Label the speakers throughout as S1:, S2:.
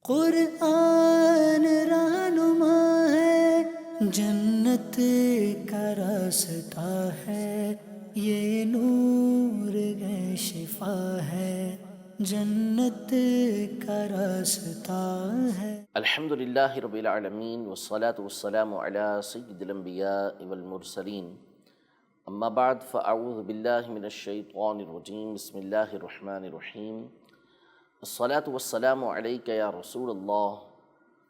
S1: قرآن رہنما ہے، جنت کا راستہ ہے، یہ نور ہے شفا ہے، جنت کا راستہ ہے۔
S2: الحمدللہ رب العالمین والصلاة والسلام علی سید الانبیاء والمرسلین، اما بعد فاعوذ باللہ من الشیطان الرجیم، بسم اللہ الرحمن الرحیم۔ الصلاة والسلام علیک یا رسول اللہ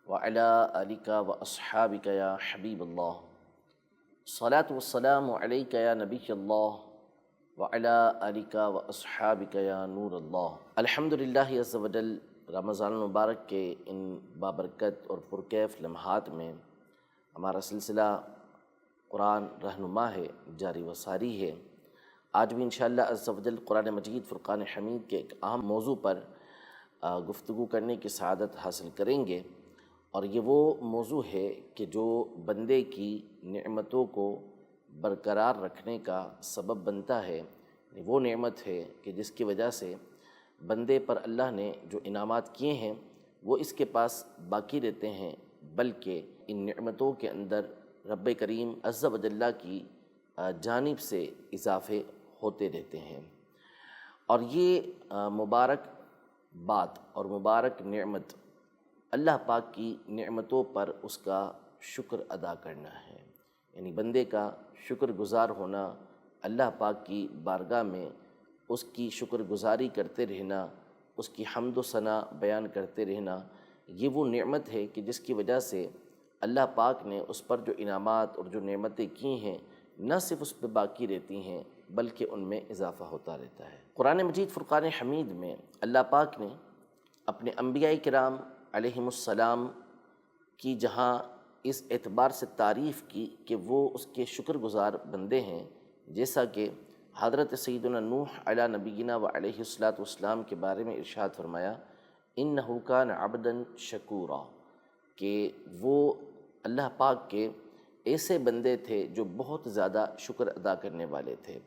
S2: وعلی آلک واصحابک یا حبیب اللہ۔ الصلاة والسلام علیک یا نبی اللہ وعلی آلک واصحابک یا نور اللہ۔ الحمدللہ عز و جل، رمضان المبارک کے ان بابرکت اور پرکیف لمحات میں ہمارا سلسلہ قرآن رہنما ہے، جاری و ساری ہے۔ آج بھی انشاءاللہ عز و جل قرآن مجید فرقان حمید کے ایک اہم موضوع پر گفتگو کرنے کی سعادت حاصل کریں گے، اور یہ وہ موضوع ہے کہ جو بندے کی نعمتوں کو برقرار رکھنے کا سبب بنتا ہے۔ وہ نعمت ہے کہ جس کی وجہ سے بندے پر اللہ نے جو انعامات کیے ہیں وہ اس کے پاس باقی رہتے ہیں، بلکہ ان نعمتوں کے اندر رب کریم عز و جل کی جانب سے اضافے ہوتے رہتے ہیں۔ اور یہ مبارک بات اور مبارک نعمت اللہ پاک کی نعمتوں پر اس کا شکر ادا کرنا ہے، یعنی بندے کا شکر گزار ہونا، اللہ پاک کی بارگاہ میں اس کی شکر گزاری کرتے رہنا، اس کی حمد و ثنا بیان کرتے رہنا، یہ وہ نعمت ہے کہ جس کی وجہ سے اللہ پاک نے اس پر جو انعامات اور جو نعمتیں کی ہیں نہ صرف اس پہ باقی رہتی ہیں بلکہ ان میں اضافہ ہوتا رہتا ہے۔ قرآن مجید فرقان حمید میں اللہ پاک نے اپنے انبیاء کرام علیہم السلام کی جہاں اس اعتبار سے تعریف کی کہ وہ اس کے شکر گزار بندے ہیں، جیسا کہ حضرت سیدنا نوح علی نبینا و علیہ الصلاۃ والسلام کے بارے میں ارشاد فرمایا، انہ کان عبدا شکورا، کہ وہ اللہ پاک کے ایسے بندے تھے جو بہت زیادہ شکر ادا کرنے والے تھے۔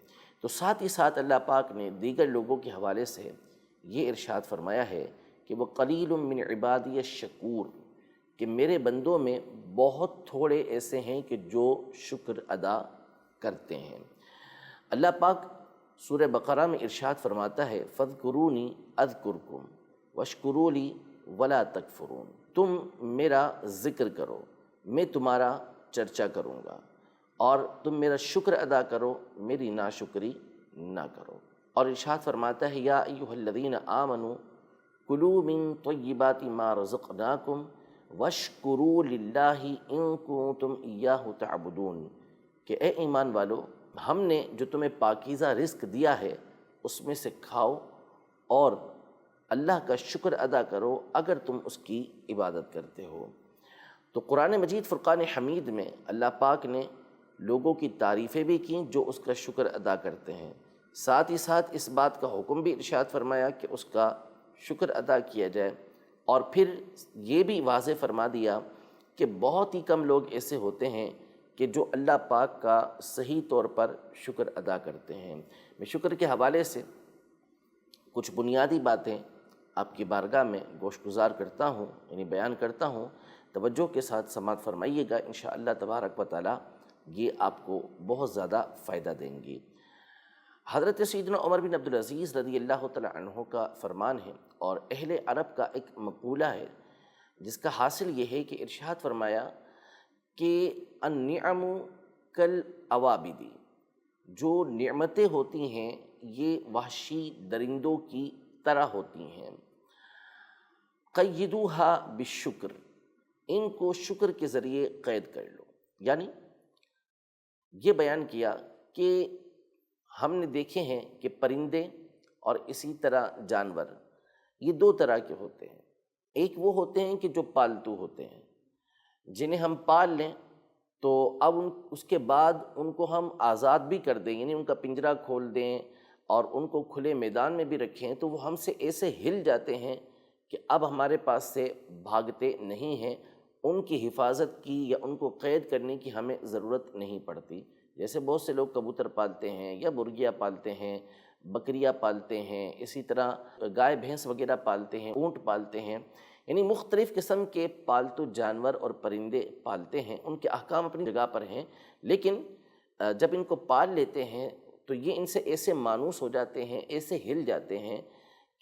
S2: تو ساتھ ہی ساتھ اللہ پاک نے دیگر لوگوں کے حوالے سے یہ ارشاد فرمایا ہے کہ وہ قلیل من عبادی الشکور، کہ میرے بندوں میں بہت تھوڑے ایسے ہیں کہ جو شکر ادا کرتے ہیں۔ اللہ پاک سورہ بقرہ میں ارشاد فرماتا ہے، فاذکرونی اذکرکم واشکروا لی ولا تکفرون، تم میرا ذکر کرو، میں تمہارا چرچا کروں گا، اور تم میرا شکر ادا کرو، میری ناشکری نہ کرو۔ اور ارشاد فرماتا ہے، یا ایھا الذین آمنوا کلوا من طیبات ما رزقناکم واشکروا للہ ان کنتم ایاہ تعبدون، کہ اے ایمان والو، ہم نے جو تمہیں پاکیزہ رزق دیا ہے اس میں سے کھاؤ اور اللہ کا شکر ادا کرو اگر تم اس کی عبادت کرتے ہو۔ تو قرآن مجید فرقان حمید میں اللہ پاک نے لوگوں کی تعریفیں بھی کیں جو اس کا شکر ادا کرتے ہیں، ساتھ ہی ساتھ اس بات کا حکم بھی ارشاد فرمایا کہ اس کا شکر ادا کیا جائے، اور پھر یہ بھی واضح فرما دیا کہ بہت ہی کم لوگ ایسے ہوتے ہیں کہ جو اللہ پاک کا صحیح طور پر شکر ادا کرتے ہیں۔ میں شکر کے حوالے سے کچھ بنیادی باتیں آپ کی بارگاہ میں گوش گزار کرتا ہوں، یعنی بیان کرتا ہوں، توجہ کے ساتھ سماعت فرمائیے گا، انشاءاللہ تبارک و تعالی یہ آپ کو بہت زیادہ فائدہ دیں گی۔ حضرت سیدنا عمر بن عبدالعزیز رضی اللہ تعالی عنہ کا فرمان ہے، اور اہل عرب کا ایک مقولہ ہے جس کا حاصل یہ ہے کہ ارشاد فرمایا کہ النعم کالعوابد، جو نعمتیں ہوتی ہیں یہ وحشی درندوں کی طرح ہوتی ہیں، قیدوہا بالشکر، ان کو شکر کے ذریعے قید کر لو۔ یعنی یہ بیان کیا کہ ہم نے دیکھے ہیں کہ پرندے اور اسی طرح جانور یہ دو طرح کے ہوتے ہیں۔ ایک وہ ہوتے ہیں کہ جو پالتو ہوتے ہیں، جنہیں ہم پال لیں تو اب اس کے بعد ان کو ہم آزاد بھی کر دیں، یعنی ان کا پنجرہ کھول دیں اور ان کو کھلے میدان میں بھی رکھیں تو وہ ہم سے ایسے ہل جاتے ہیں کہ اب ہمارے پاس سے بھاگتے نہیں ہیں، ان کی حفاظت کی یا ان کو قید کرنے کی ہمیں ضرورت نہیں پڑتی۔ جیسے بہت سے لوگ کبوتر پالتے ہیں یا مرغیاں پالتے ہیں، بکریاں پالتے ہیں، اسی طرح گائے بھینس وغیرہ پالتے ہیں، اونٹ پالتے ہیں، یعنی مختلف قسم کے پالتو جانور اور پرندے پالتے ہیں، ان کے احکام اپنی جگہ پر ہیں، لیکن جب ان کو پال لیتے ہیں تو یہ ان سے ایسے مانوس ہو جاتے ہیں، ایسے ہل جاتے ہیں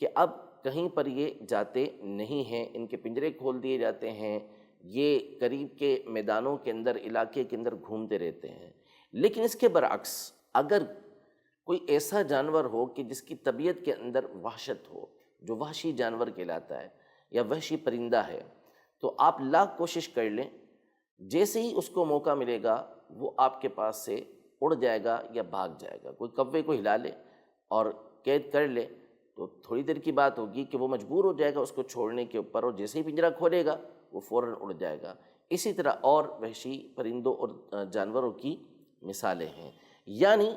S2: کہ اب کہیں پر یہ جاتے نہیں ہیں، ان کے پنجرے کھول دیے جاتے ہیں، یہ قریب کے میدانوں کے اندر، علاقے کے اندر گھومتے رہتے ہیں۔ لیکن اس کے برعکس اگر کوئی ایسا جانور ہو کہ جس کی طبیعت کے اندر وحشت ہو، جو وحشی جانور کہلاتا ہے یا وحشی پرندہ ہے، تو آپ لاکھ کوشش کر لیں، جیسے ہی اس کو موقع ملے گا وہ آپ کے پاس سے اڑ جائے گا یا بھاگ جائے گا۔ کوئی کوے کو ہلا لے اور قید کر لے تو تھوڑی دیر کی بات ہوگی کہ وہ مجبور ہو جائے گا اس کو چھوڑنے کے اوپر، اور جیسے ہی پنجرہ کھولے گا وہ فوراً اڑ جائے گا۔ اسی طرح اور وحشی پرندوں اور جانوروں کی مثالیں ہیں۔ یعنی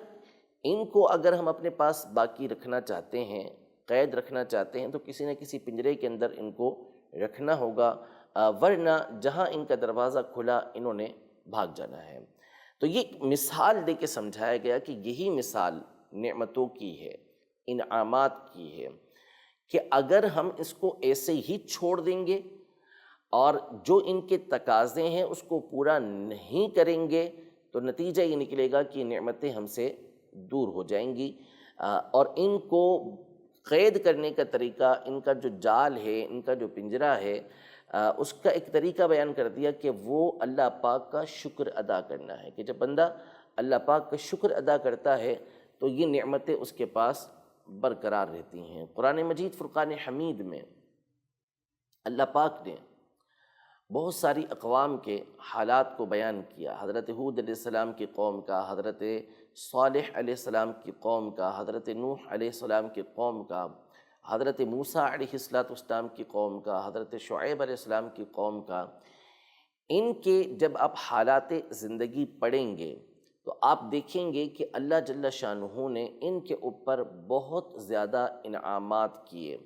S2: ان کو اگر ہم اپنے پاس باقی رکھنا چاہتے ہیں، قید رکھنا چاہتے ہیں، تو کسی نہ کسی پنجرے کے اندر ان کو رکھنا ہوگا، ورنہ جہاں ان کا دروازہ کھلا انہوں نے بھاگ جانا ہے۔ تو یہ مثال دے کے سمجھایا گیا کہ یہی مثال نعمتوں کی ہے، انعامات کی ہے، کہ اگر ہم اس کو ایسے ہی چھوڑ دیں گے اور جو ان کے تقاضے ہیں اس کو پورا نہیں کریں گے تو نتیجہ یہ نکلے گا کہ نعمتیں ہم سے دور ہو جائیں گی، اور ان کو قید کرنے کا طریقہ، ان کا جو جال ہے، ان کا جو پنجرہ ہے، اس کا ایک طریقہ بیان کر دیا کہ وہ اللہ پاک کا شکر ادا کرنا ہے، کہ جب بندہ اللہ پاک کا شکر ادا کرتا ہے تو یہ نعمتیں اس کے پاس برقرار رہتی ہیں۔ قرآن مجید فرقان حمید میں اللہ پاک نے بہت ساری اقوام کے حالات کو بیان کیا، حضرت ہود علیہ السلام کی قوم کا، حضرت صالح علیہ السلام کی قوم کا، حضرت نوح علیہ السلام کی قوم کا، حضرت موسیٰ علیہ السلام کی قوم کا، حضرت شعیب علیہ السلام کی قوم کا۔ ان کے جب آپ حالات زندگی پڑھیں گے تو آپ دیکھیں گے کہ اللہ جل شانہ نے ان کے اوپر بہت زیادہ انعامات کیے،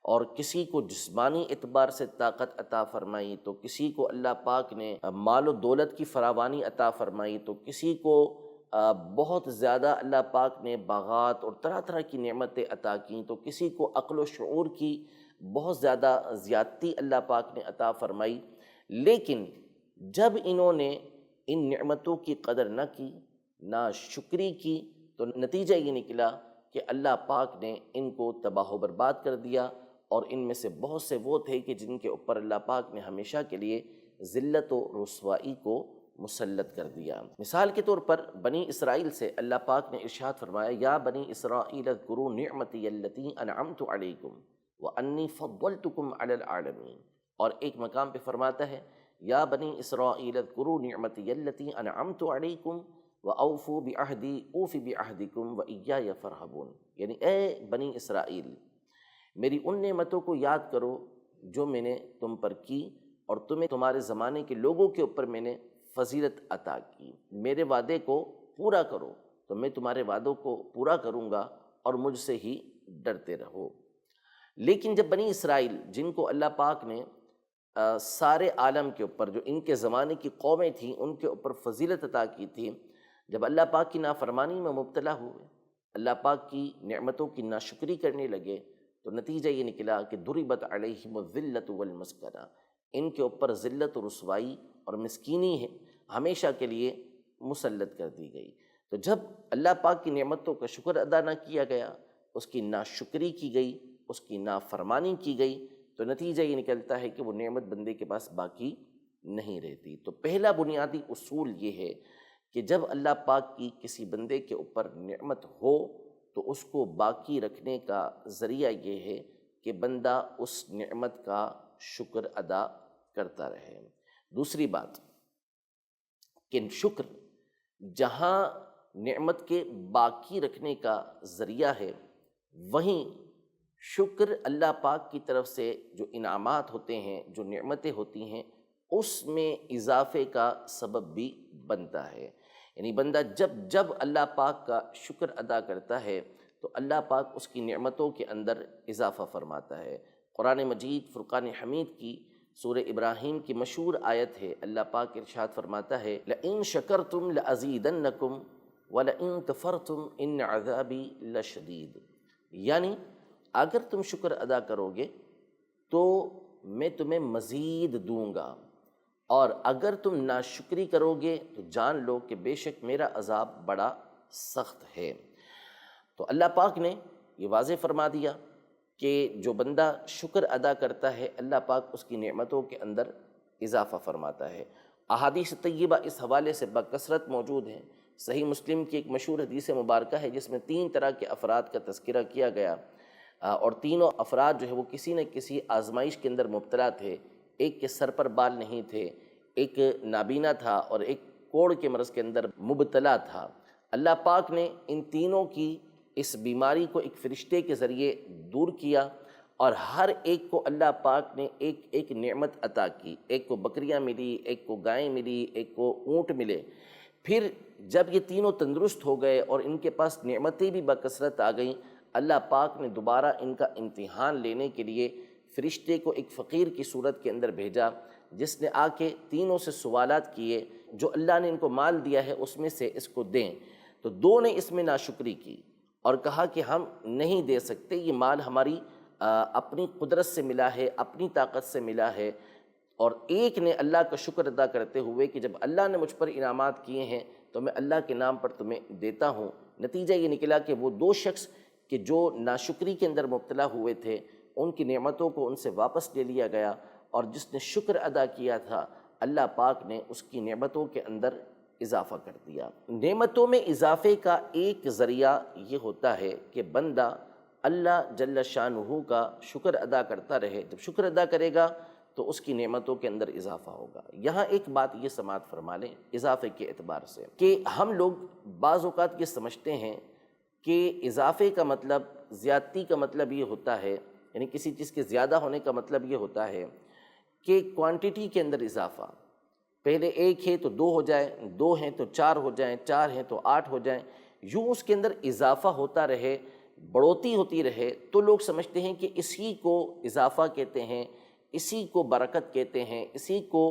S2: اور کسی کو جسمانی اعتبار سے طاقت عطا فرمائی، تو کسی کو اللہ پاک نے مال و دولت کی فراوانی عطا فرمائی، تو کسی کو بہت زیادہ اللہ پاک نے باغات اور طرح طرح کی نعمتیں عطا کیں، تو کسی کو عقل و شعور کی بہت زیادہ زیادتی اللہ پاک نے عطا فرمائی۔ لیکن جب انہوں نے ان نعمتوں کی قدر نہ کی، نہ شکری کی، تو نتیجہ یہ نکلا کہ اللہ پاک نے ان کو تباہ و برباد کر دیا، اور ان میں سے بہت سے وہ تھے کہ جن کے اوپر اللہ پاک نے ہمیشہ کے لیے ذلت و رسوائی کو مسلط کر دیا۔ مثال کے طور پر بنی اسرائیل سے اللہ پاک نے ارشاد فرمایا، یا بنی اسرائیل اذکروا نعمتی التی انعمت علیکم وانی فضلتکم علی العالمین، اور ایک مقام پہ فرماتا ہے، یا بنی اسرائیل اذکروا نعمتی التی انعمت علیکم واوفوا بعہدی اوف بعہدکم وایای فارہبون، یعنی اے بنی اسرائیل، میری ان نعمتوں کو یاد کرو جو میں نے تم پر کی، اور تمہیں تمہارے زمانے کے لوگوں کے اوپر میں نے فضیلت عطا کی، میرے وعدے کو پورا کرو تو میں تمہارے وعدوں کو پورا کروں گا، اور مجھ سے ہی ڈرتے رہو۔ لیکن جب بنی اسرائیل، جن کو اللہ پاک نے سارے عالم کے اوپر، جو ان کے زمانے کی قومیں تھیں، ان کے اوپر فضیلت عطا کی تھی، جب اللہ پاک کی نافرمانی میں مبتلا ہوئے، اللہ پاک کی نعمتوں کی ناشکری کرنے لگے، تو نتیجہ یہ نکلا کہ ضربت علیہم الذلۃ والمسکنہ، ان کے اوپر ذلت و رسوائی اور مسکینی ہے ہمیشہ کے لیے مسلط کر دی گئی۔ تو جب اللہ پاک کی نعمتوں کا شکر ادا نہ کیا گیا، اس کی ناشکری کی گئی، اس کی نافرمانی کی گئی، تو نتیجہ یہ نکلتا ہے کہ وہ نعمت بندے کے پاس باقی نہیں رہتی۔ تو پہلا بنیادی اصول یہ ہے کہ جب اللہ پاک کی کسی بندے کے اوپر نعمت ہو تو اس کو باقی رکھنے کا ذریعہ یہ ہے کہ بندہ اس نعمت کا شکر ادا کرتا رہے۔ دوسری بات کہ شکر جہاں نعمت کے باقی رکھنے کا ذریعہ ہے، وہیں شکر اللہ پاک کی طرف سے جو انعامات ہوتے ہیں، جو نعمتیں ہوتی ہیں، اس میں اضافے کا سبب بھی بنتا ہے۔ یعنی بندہ جب اللہ پاک کا شکر ادا کرتا ہے تو اللہ پاک اس کی نعمتوں کے اندر اضافہ فرماتا ہے۔ قرآن مجید فرقان حمید کی سورہ ابراہیم کی مشہور آیت ہے، اللہ پاک ارشاد فرماتا ہے، لَإِن شَكَرْتُمْ لَأَزِيدَنَّكُمْ وَلَإِن كَفَرْتُمْ إِنَّ عَذَابِي لَشَدِيدٌ، یعنی اگر تم شکر ادا کرو گے تو میں تمہیں مزید دوں گا، اور اگر تم ناشکری کرو گے تو جان لو کہ بے شک میرا عذاب بڑا سخت ہے۔ تو اللہ پاک نے یہ واضح فرما دیا کہ جو بندہ شکر ادا کرتا ہے اللہ پاک اس کی نعمتوں کے اندر اضافہ فرماتا ہے۔ احادیث طیبہ اس حوالے سے بکثرت موجود ہیں۔ صحیح مسلم کی ایک مشہور حدیث مبارکہ ہے جس میں 3 طرح کے افراد کا تذکرہ کیا گیا، اور تینوں افراد جو ہے وہ کسی نہ کسی آزمائش کے اندر مبتلا تھے۔ ایک کے سر پر بال نہیں تھے، ایک نابینا تھا، اور ایک کوڑ کے مرض کے اندر مبتلا تھا۔ اللہ پاک نے ان تینوں کی اس بیماری کو ایک فرشتے کے ذریعے دور کیا، اور ہر ایک کو اللہ پاک نے ایک ایک نعمت عطا کی۔ ایک کو بکریاں ملی، ایک کو گائیں ملی، ایک کو اونٹ ملے۔ پھر جب یہ تینوں تندرست ہو گئے اور ان کے پاس نعمتیں بھی بکثرت آ گئیں، اللہ پاک نے دوبارہ ان کا امتحان لینے کے لیے فرشتے کو ایک فقیر کی صورت کے اندر بھیجا، جس نے آ کے تینوں سے سوالات کیے، جو اللہ نے ان کو مال دیا ہے اس میں سے اس کو دیں۔ تو 2 نے اس میں ناشکری کی اور کہا کہ ہم نہیں دے سکتے، یہ مال ہماری اپنی قدرت سے ملا ہے، اپنی طاقت سے ملا ہے۔ اور ایک نے اللہ کا شکر ادا کرتے ہوئے کہ جب اللہ نے مجھ پر انعامات کیے ہیں تو میں اللہ کے نام پر تمہیں دیتا ہوں۔ نتیجہ یہ نکلا کہ وہ 2 شخص کہ جو ناشکری کے اندر مبتلا ہوئے تھے، ان کی نعمتوں کو ان سے واپس لے لیا گیا، اور جس نے شکر ادا کیا تھا اللہ پاک نے اس کی نعمتوں کے اندر اضافہ کر دیا۔ نعمتوں میں اضافے کا ایک ذریعہ یہ ہوتا ہے کہ بندہ اللہ جل شانہ کا شکر ادا کرتا رہے۔ جب شکر ادا کرے گا تو اس کی نعمتوں کے اندر اضافہ ہوگا۔ یہاں ایک بات یہ سماعت فرما لیں اضافے کے اعتبار سے، کہ ہم لوگ بعض اوقات یہ سمجھتے ہیں کہ اضافے کا مطلب، زیادتی کا مطلب یہ ہوتا ہے، یعنی کسی چیز کے زیادہ ہونے کا مطلب یہ ہوتا ہے کہ کوانٹٹی کے اندر اضافہ، پہلے 1 ہے تو 2 ہو جائے، 2 ہیں تو 4 ہو جائیں، 4 ہیں تو 8 ہو جائیں، یوں اس کے اندر اضافہ ہوتا رہے، بڑھوتی ہوتی رہے، تو لوگ سمجھتے ہیں کہ اسی کو اضافہ کہتے ہیں، اسی کو برکت کہتے ہیں، اسی کو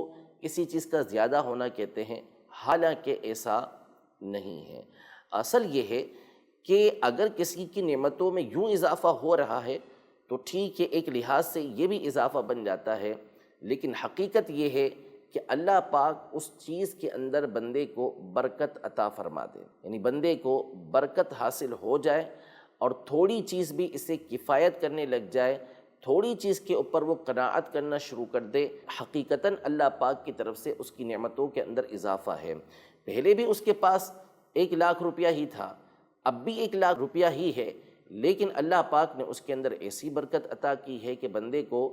S2: کسی چیز کا زیادہ ہونا کہتے ہیں، حالانکہ ایسا نہیں ہے۔ اصل یہ ہے کہ اگر کسی کی نعمتوں میں یوں اضافہ ہو رہا ہے تو ٹھیک ہے، ایک لحاظ سے یہ بھی اضافہ بن جاتا ہے، لیکن حقیقت یہ ہے کہ اللہ پاک اس چیز کے اندر بندے کو برکت عطا فرما دے، یعنی بندے کو برکت حاصل ہو جائے اور تھوڑی چیز بھی اسے کفایت کرنے لگ جائے، تھوڑی چیز کے اوپر وہ قناعت کرنا شروع کر دے، حقیقتاً اللہ پاک کی طرف سے اس کی نعمتوں کے اندر اضافہ ہے۔ پہلے بھی اس کے پاس 1 لاکھ روپیہ ہی تھا، اب بھی 1 لاکھ روپیہ ہی ہے، لیکن اللہ پاک نے اس کے اندر ایسی برکت عطا کی ہے کہ بندے کو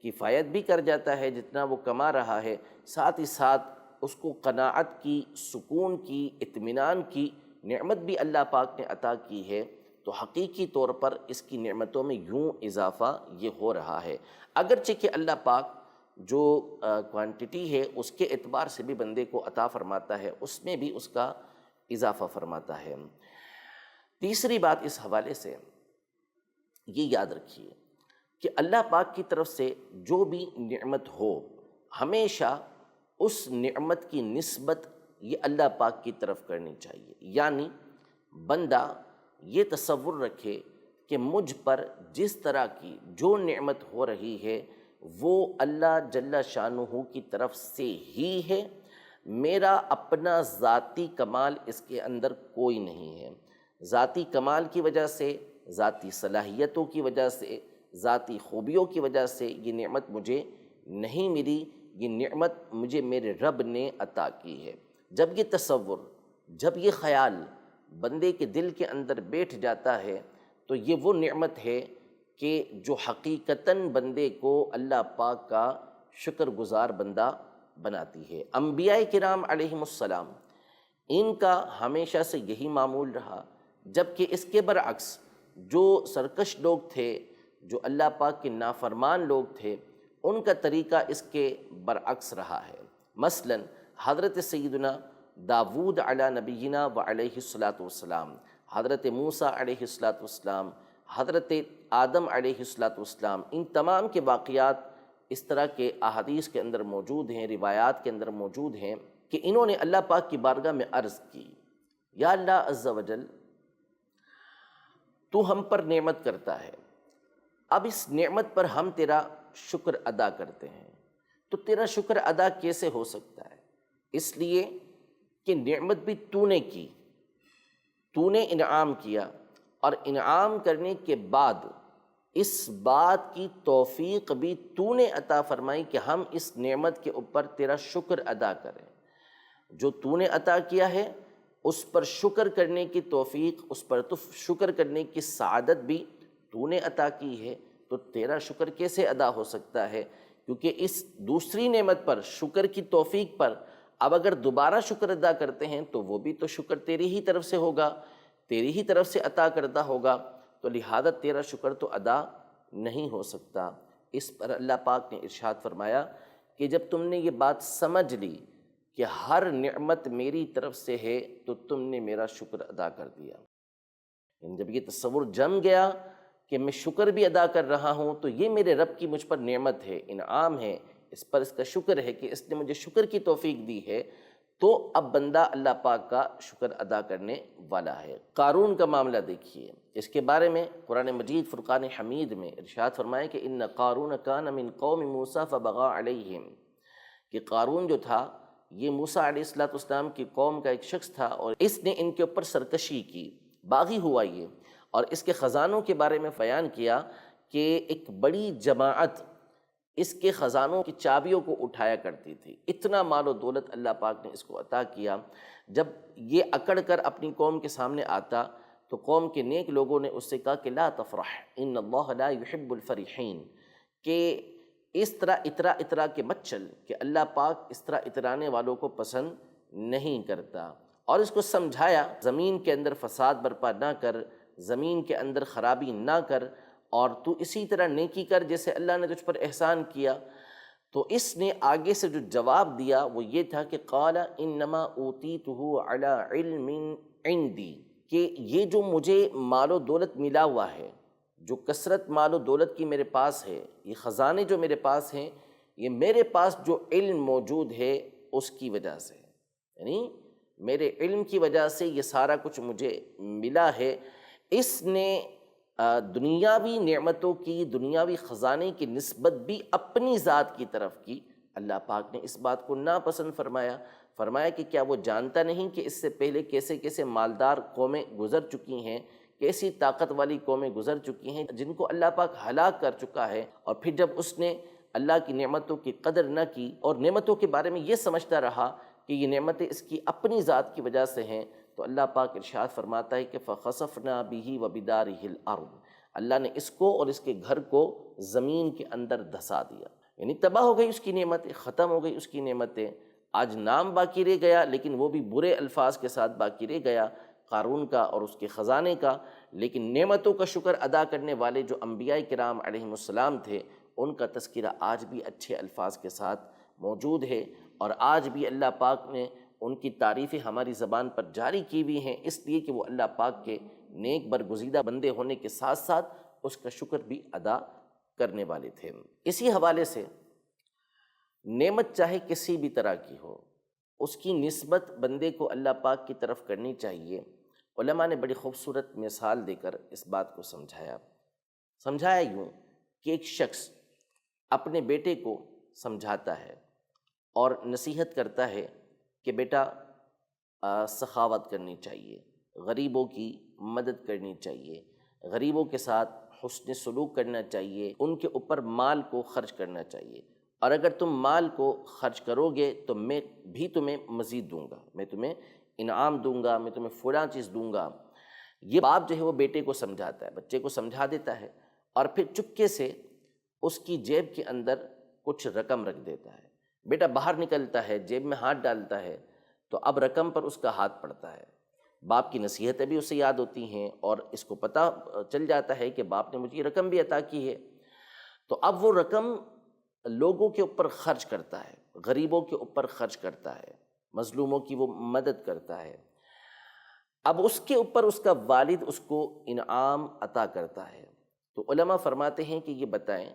S2: کفایت بھی کر جاتا ہے جتنا وہ کما رہا ہے، ساتھ ہی ساتھ اس کو قناعت کی، سکون کی، اطمینان کی نعمت بھی اللہ پاک نے عطا کی ہے۔ تو حقیقی طور پر اس کی نعمتوں میں یوں اضافہ یہ ہو رہا ہے، اگرچہ کہ اللہ پاک جو کوانٹٹی ہے اس کے اعتبار سے بھی بندے کو عطا فرماتا ہے، اس میں بھی اس کا اضافہ فرماتا ہے۔ تیسری بات اس حوالے سے یہ یاد رکھیے کہ اللہ پاک کی طرف سے جو بھی نعمت ہو، ہمیشہ اس نعمت کی نسبت یہ اللہ پاک کی طرف کرنی چاہیے، یعنی بندہ یہ تصور رکھے کہ مجھ پر جس طرح کی جو نعمت ہو رہی ہے وہ اللہ جل شانہ کی طرف سے ہی ہے، میرا اپنا ذاتی کمال اس کے اندر کوئی نہیں ہے۔ ذاتی کمال کی وجہ سے، ذاتی صلاحیتوں کی وجہ سے، ذاتی خوبیوں کی وجہ سے یہ نعمت مجھے نہیں ملی، یہ نعمت مجھے میرے رب نے عطا کی ہے۔ جب یہ تصور، جب یہ خیال بندے کے دل کے اندر بیٹھ جاتا ہے تو یہ وہ نعمت ہے کہ جو حقیقتاً بندے کو اللہ پاک کا شکر گزار بندہ بناتی ہے۔ انبیاء کرام علیہم السلام، ان کا ہمیشہ سے یہی معمول رہا، جبکہ اس کے برعکس جو سرکش لوگ تھے، جو اللہ پاک کے نافرمان لوگ تھے، ان کا طریقہ اس کے برعکس رہا ہے۔ مثلا حضرت سیدنا داود علی نبینا و علیہ السلام، حضرت موسیٰ علیہ السلام، حضرت آدم علیہ السلام، ان تمام کے واقعات اس طرح کے احادیث کے اندر موجود ہیں، روایات کے اندر موجود ہیں کہ انہوں نے اللہ پاک کی بارگاہ میں عرض کی، یا اللہ عز و جل، تو ہم پر نعمت کرتا ہے، اب اس نعمت پر ہم تیرا شکر ادا کرتے ہیں، تو تیرا شکر ادا کیسے ہو سکتا ہے؟ اس لیے کہ نعمت بھی تو نے کی، تو نے انعام کیا، اور انعام کرنے کے بعد اس بات کی توفیق بھی تو نے عطا فرمائی کہ ہم اس نعمت کے اوپر تیرا شکر ادا کریں۔ جو تو نے عطا کیا ہے اس پر شکر کرنے کی توفیق، اس پر تو شکر کرنے کی سعادت بھی تو نے عطا کی ہے، تو تیرا شکر کیسے ادا ہو سکتا ہے؟ کیونکہ اس دوسری نعمت پر، شکر کی توفیق پر اب اگر دوبارہ شکر ادا کرتے ہیں تو وہ بھی تو شکر تیری ہی طرف سے ہوگا، تیری ہی طرف سے عطا کردہ ہوگا، تو لہذا تیرا شکر تو ادا نہیں ہو سکتا۔ اس پر اللہ پاک نے ارشاد فرمایا کہ جب تم نے یہ بات سمجھ لی کہ ہر نعمت میری طرف سے ہے تو تم نے میرا شکر ادا کر دیا۔ جب یہ تصور جم گیا کہ میں شکر بھی ادا کر رہا ہوں تو یہ میرے رب کی مجھ پر نعمت ہے، انعام ہے، اس پر اس کا شکر ہے کہ اس نے مجھے شکر کی توفیق دی ہے، تو اب بندہ اللہ پاک کا شکر ادا کرنے والا ہے۔ قارون کا معاملہ دیکھیے، اس کے بارے میں قرآن مجید فرقان حمید میں ارشاد فرمائے کہ ان قارون کان من قوم موسیٰ فبغى علیہم، کہ قارون جو تھا یہ موسیٰ علیہ السلام کی قوم کا ایک شخص تھا، اور اس نے ان کے اوپر سرکشی کی، باغی ہوا یہ، اور اس کے خزانوں کے بارے میں بیان کیا کہ ایک بڑی جماعت اس کے خزانوں کی چابیوں کو اٹھایا کرتی تھی، اتنا مال و دولت اللہ پاک نے اس کو عطا کیا۔ جب یہ اکڑ کر اپنی قوم کے سامنے آتا تو قوم کے نیک لوگوں نے اس سے کہا کہ لا تفرح ان اللہ لا يحب الفرحین، کہ اس طرح اترا کے مت چل، کہ اللہ پاک اس طرح اترانے والوں کو پسند نہیں کرتا، اور اس کو سمجھایا زمین کے اندر فساد برپا نہ کر، زمین کے اندر خرابی نہ کر، اور تو اسی طرح نیکی کر جیسے اللہ نے تجھ پر احسان کیا۔ تو اس نے آگے سے جو جواب دیا وہ یہ تھا کہ قال انما اوتیتہ علی علم عندی، کہ یہ جو مجھے مال و دولت ملا ہوا ہے، جو کثرت مال و دولت کی میرے پاس ہے، یہ خزانے جو میرے پاس ہیں، یہ میرے پاس جو علم موجود ہے اس کی وجہ سے، یعنی میرے علم کی وجہ سے یہ سارا کچھ مجھے ملا ہے۔ اس نے دنیاوی نعمتوں کی، دنیاوی خزانے کی نسبت بھی اپنی ذات کی طرف کی۔ اللہ پاک نے اس بات کو ناپسند فرمایا کہ کیا وہ جانتا نہیں کہ اس سے پہلے کیسے کیسے مالدار قومیں گزر چکی ہیں، کیسی طاقت والی قومیں گزر چکی ہیں جن کو اللہ پاک ہلاک کر چکا ہے، اور پھر جب اس نے اللہ کی نعمتوں کی قدر نہ کی اور نعمتوں کے بارے میں یہ سمجھتا رہا کہ یہ نعمتیں اس کی اپنی ذات کی وجہ سے ہیں، تو اللہ پاک ارشاد فرماتا ہے کہ فَخَسَفْنَا بِهِ وَبِدَارِهِ الْأَرْضِ، اللہ نے اس کو اور اس کے گھر کو زمین کے اندر دھسا دیا، یعنی تباہ ہو گئی اس کی نعمتیں، ختم ہو گئی اس کی نعمتیں۔ آج نام باقی رہ گیا، لیکن وہ بھی برے الفاظ کے ساتھ باقی رہ گیا قارون کا اور اس کے خزانے کا، لیکن نعمتوں کا شکر ادا کرنے والے جو انبیاء کرام علیہم السلام تھے ان کا تذکرہ آج بھی اچھے الفاظ کے ساتھ موجود ہے، اور آج بھی اللہ پاک نے ان کی تعریفیں ہماری زبان پر جاری کی ہوئی ہیں، اس لیے کہ وہ اللہ پاک کے نیک برگزیدہ بندے ہونے کے ساتھ ساتھ اس کا شکر بھی ادا کرنے والے تھے۔ اسی حوالے سے نعمت چاہے کسی بھی طرح کی ہو، اس کی نسبت بندے کو اللہ پاک کی طرف کرنی چاہیے۔ علماء نے بڑی خوبصورت مثال دے کر اس بات کو سمجھایا یوں کہ ایک شخص اپنے بیٹے کو سمجھاتا ہے اور نصیحت کرتا ہے کہ بیٹا سخاوت کرنی چاہیے، غریبوں کی مدد کرنی چاہیے، غریبوں کے ساتھ حسن سلوک کرنا چاہیے، ان کے اوپر مال کو خرچ کرنا چاہیے، اور اگر تم مال کو خرچ کرو گے تو میں بھی تمہیں مزید دوں گا، میں تمہیں انعام دوں گا، میں تمہیں فلاں چیز دوں گا۔ یہ باپ جو ہے وہ بیٹے کو سمجھاتا ہے، بچے کو سمجھا دیتا ہے، اور پھر چپکے سے اس کی جیب کے اندر کچھ رقم رکھ دیتا ہے۔ بیٹا باہر نکلتا ہے، جیب میں ہاتھ ڈالتا ہے تو اب رقم پر اس کا ہاتھ پڑتا ہے۔ باپ کی نصیحتیں بھی اسے یاد ہوتی ہیں اور اس کو پتہ چل جاتا ہے کہ باپ نے مجھے یہ رقم بھی عطا کی ہے، تو اب وہ رقم لوگوں کے اوپر خرچ کرتا ہے، غریبوں کے اوپر خرچ کرتا ہے، مظلوموں کی وہ مدد کرتا ہے۔ اب اس کے اوپر اس کا والد اس کو انعام عطا کرتا ہے، تو علماء فرماتے ہیں کہ یہ بتائیں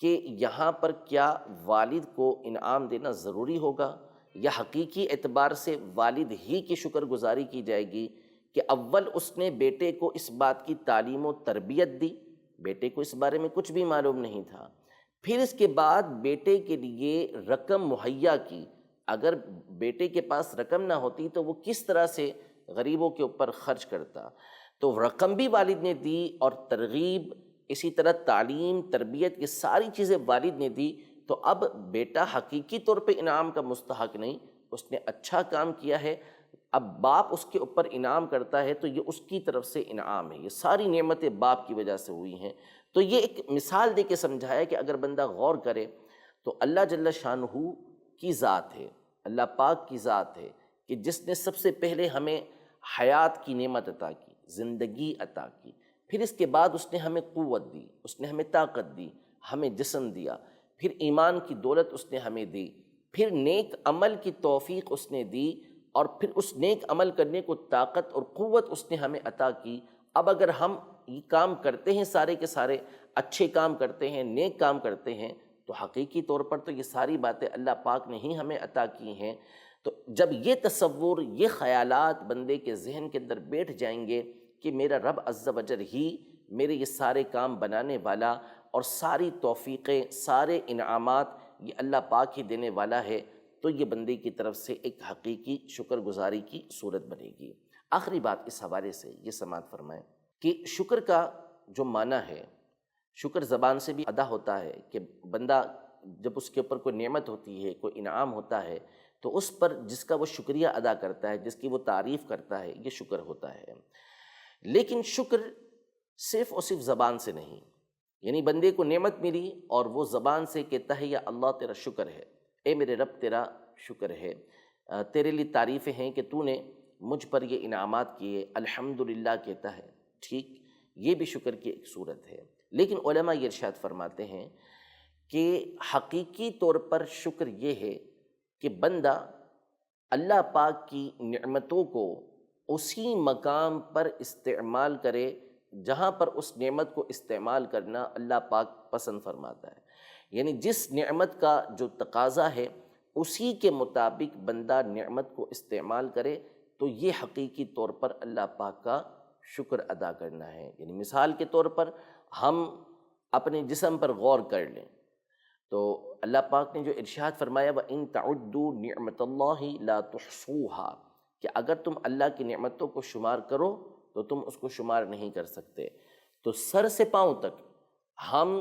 S2: کہ یہاں پر کیا والد کو انعام دینا ضروری ہوگا، یا حقیقی اعتبار سے والد ہی کی شکر گزاری کی جائے گی کہ اول اس نے بیٹے کو اس بات کی تعلیم و تربیت دی، بیٹے کو اس بارے میں کچھ بھی معلوم نہیں تھا، پھر اس کے بعد بیٹے کے لیے رقم مہیا کی. اگر بیٹے کے پاس رقم نہ ہوتی تو وہ کس طرح سے غریبوں کے اوپر خرچ کرتا. تو رقم بھی والد نے دی اور ترغیب، اسی طرح تعلیم، تربیت، یہ ساری چیزیں والد نے دی. تو اب بیٹا حقیقی طور پہ انعام کا مستحق نہیں، اس نے اچھا کام کیا ہے، اب باپ اس کے اوپر انعام کرتا ہے تو یہ اس کی طرف سے انعام ہے. یہ ساری نعمتیں باپ کی وجہ سے ہوئی ہیں. تو یہ ایک مثال دے کے سمجھایا کہ اگر بندہ غور کرے تو اللہ جل شانہ کی ذات ہے، اللہ پاک کی ذات ہے کہ جس نے سب سے پہلے ہمیں حیات کی نعمت عطا کی، زندگی عطا کی. پھر اس کے بعد اس نے ہمیں قوت دی، اس نے ہمیں طاقت دی، ہمیں جسم دیا. پھر ایمان کی دولت اس نے ہمیں دی. پھر نیک عمل کی توفیق اس نے دی، اور پھر اس نیک عمل کرنے کو طاقت اور قوت اس نے ہمیں عطا کی. اب اگر ہم یہ کام کرتے ہیں، سارے کے سارے اچھے کام کرتے ہیں، نیک کام کرتے ہیں، تو حقیقی طور پر تو یہ ساری باتیں اللہ پاک نے ہی ہمیں عطا کی ہیں. تو جب یہ تصور، یہ خیالات بندے کے ذہن کے اندر بیٹھ جائیں گے کہ میرا رب عز و جل ہی میرے یہ سارے کام بنانے والا اور ساری توفیقیں، سارے انعامات یہ اللہ پاک ہی دینے والا ہے، تو یہ بندے کی طرف سے ایک حقیقی شکر گزاری کی صورت بنے گی. آخری بات اس حوالے سے یہ سماعت فرمائیں کہ شکر کا جو معنی ہے، شکر زبان سے بھی ادا ہوتا ہے کہ بندہ جب اس کے اوپر کوئی نعمت ہوتی ہے، کوئی انعام ہوتا ہے، تو اس پر جس کا وہ شکریہ ادا کرتا ہے، جس کی وہ تعریف کرتا ہے، یہ شکر ہوتا ہے. لیکن شکر صرف اور صرف زبان سے نہیں، یعنی بندے کو نعمت ملی اور وہ زبان سے کہتا ہے یا اللہ تیرا شکر ہے، اے میرے رب تیرا شکر ہے، تیرے لیے تعریفیں ہیں کہ تو نے مجھ پر یہ انعامات کیے، الحمدللہ کہتا ہے. ٹھیک، یہ بھی شکر کی ایک صورت ہے. لیکن علماء یہ ارشاد فرماتے ہیں کہ حقیقی طور پر شکر یہ ہے کہ بندہ اللہ پاک کی نعمتوں کو اسی مقام پر استعمال کرے جہاں پر اس نعمت کو استعمال کرنا اللہ پاک پسند فرماتا ہے. یعنی جس نعمت کا جو تقاضا ہے اسی کے مطابق بندہ نعمت کو استعمال کرے، تو یہ حقیقی طور پر اللہ پاک کا شکر ادا کرنا ہے. یعنی مثال کے طور پر ہم اپنے جسم پر غور کر لیں تو اللہ پاک نے جو ارشاد فرمایا وَإِن تَعُدُّوا نِعْمَةَ اللَّهِ لَا تُحْصُوهَا، کہ اگر تم اللہ کی نعمتوں کو شمار کرو تو تم اس کو شمار نہیں کر سکتے. تو سر سے پاؤں تک ہم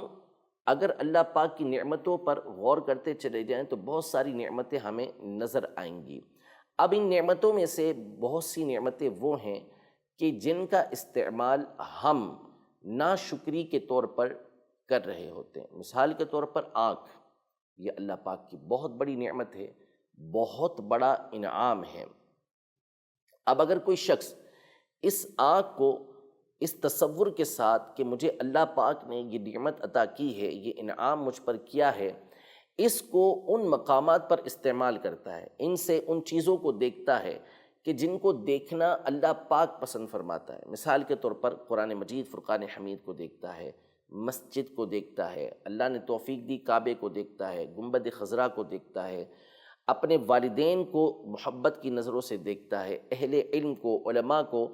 S2: اگر اللہ پاک کی نعمتوں پر غور کرتے چلے جائیں تو بہت ساری نعمتیں ہمیں نظر آئیں گی. اب ان نعمتوں میں سے بہت سی نعمتیں وہ ہیں کہ جن کا استعمال ہم ناشکری کے طور پر کر رہے ہوتے ہیں. مثال کے طور پر آنکھ، یہ اللہ پاک کی بہت بڑی نعمت ہے، بہت بڑا انعام ہے. اب اگر کوئی شخص اس آنکھ کو اس تصور کے ساتھ کہ مجھے اللہ پاک نے یہ نعمت عطا کی ہے، یہ انعام مجھ پر کیا ہے، اس کو ان مقامات پر استعمال کرتا ہے، ان سے ان چیزوں کو دیکھتا ہے کہ جن کو دیکھنا اللہ پاک پسند فرماتا ہے. مثال کے طور پر قرآن مجید فرقان حمید کو دیکھتا ہے، مسجد کو دیکھتا ہے، اللہ نے توفیق دی کعبے کو دیکھتا ہے، گنبد خضرا کو دیکھتا ہے، اپنے والدین کو محبت کی نظروں سے دیکھتا ہے، اہل علم کو، علماء کو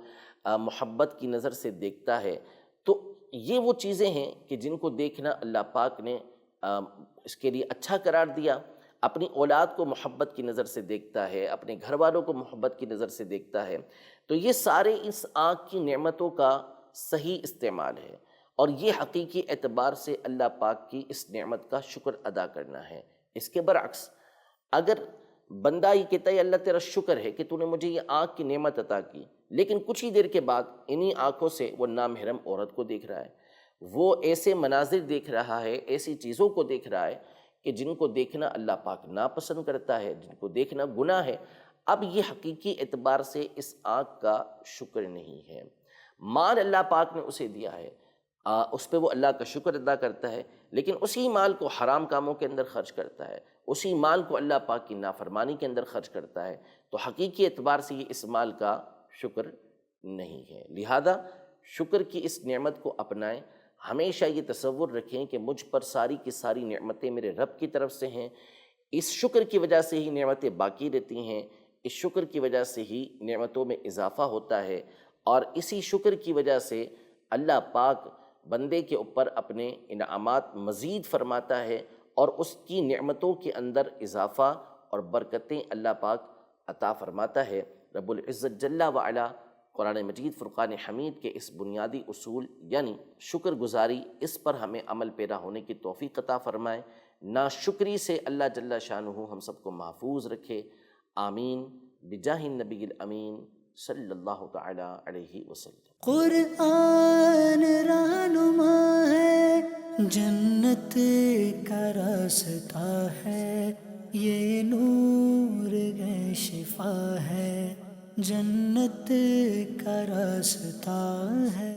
S2: محبت کی نظر سے دیکھتا ہے. تو یہ وہ چیزیں ہیں کہ جن کو دیکھنا اللہ پاک نے اس کے لیے اچھا قرار دیا. اپنی اولاد کو محبت کی نظر سے دیکھتا ہے، اپنے گھر والوں کو محبت کی نظر سے دیکھتا ہے. تو یہ سارے اس آنکھ کی نعمتوں کا صحیح استعمال ہے، اور یہ حقیقی اعتبار سے اللہ پاک کی اس نعمت کا شکر ادا کرنا ہے. اس کے برعکس اگر بندہ یہ کہتا ہے اللہ تیرا شکر ہے کہ تو نے مجھے یہ آنکھ کی نعمت عطا کی، لیکن کچھ ہی دیر کے بعد انہی آنکھوں سے وہ نامحرم عورت کو دیکھ رہا ہے، وہ ایسے مناظر دیکھ رہا ہے، ایسی چیزوں کو دیکھ رہا ہے کہ جن کو دیکھنا اللہ پاک ناپسند کرتا ہے، جن کو دیکھنا گناہ ہے. اب یہ حقیقی اعتبار سے اس آنکھ کا شکر نہیں ہے. مال اللہ پاک نے اسے دیا ہے، اس پہ وہ اللہ کا شکر ادا کرتا ہے، لیکن اسی مال کو حرام کاموں کے اندر خرچ کرتا ہے، اسی مال کو اللہ پاک کی نافرمانی کے اندر خرچ کرتا ہے. تو حقیقی اعتبار سے یہ اس مال کا شکر نہیں ہے. لہذا شکر کی اس نعمت کو اپنائیں. ہمیشہ یہ تصور رکھیں کہ مجھ پر ساری کی ساری نعمتیں میرے رب کی طرف سے ہیں، اس شکر کی وجہ سے ہی نعمتیں باقی رہتی ہیں، اس شکر کی وجہ سے ہی نعمتوں میں اضافہ ہوتا ہے، اور اسی شکر کی وجہ سے اللہ پاک بندے کے اوپر اپنے انعامات مزید فرماتا ہے اور اس کی نعمتوں کے اندر اضافہ اور برکتیں اللہ پاک عطا فرماتا ہے۔ رب العزت جل وعلا قرآن مجید فرقان حمید کے اس بنیادی اصول یعنی شکر گزاری، اس پر ہمیں عمل پیرا ہونے کی توفیق عطا فرمائے، ناشکری سے اللہ جل شانہ ہم سب کو محفوظ رکھے، آمین بجاہ النبی الامین صلی اللہ تعالی علیہ وسلم۔
S1: قرآن رہنما ہے، جنت کا راستہ ہے، یہ نور ہے شفا ہے، جنت کا راستہ ہے۔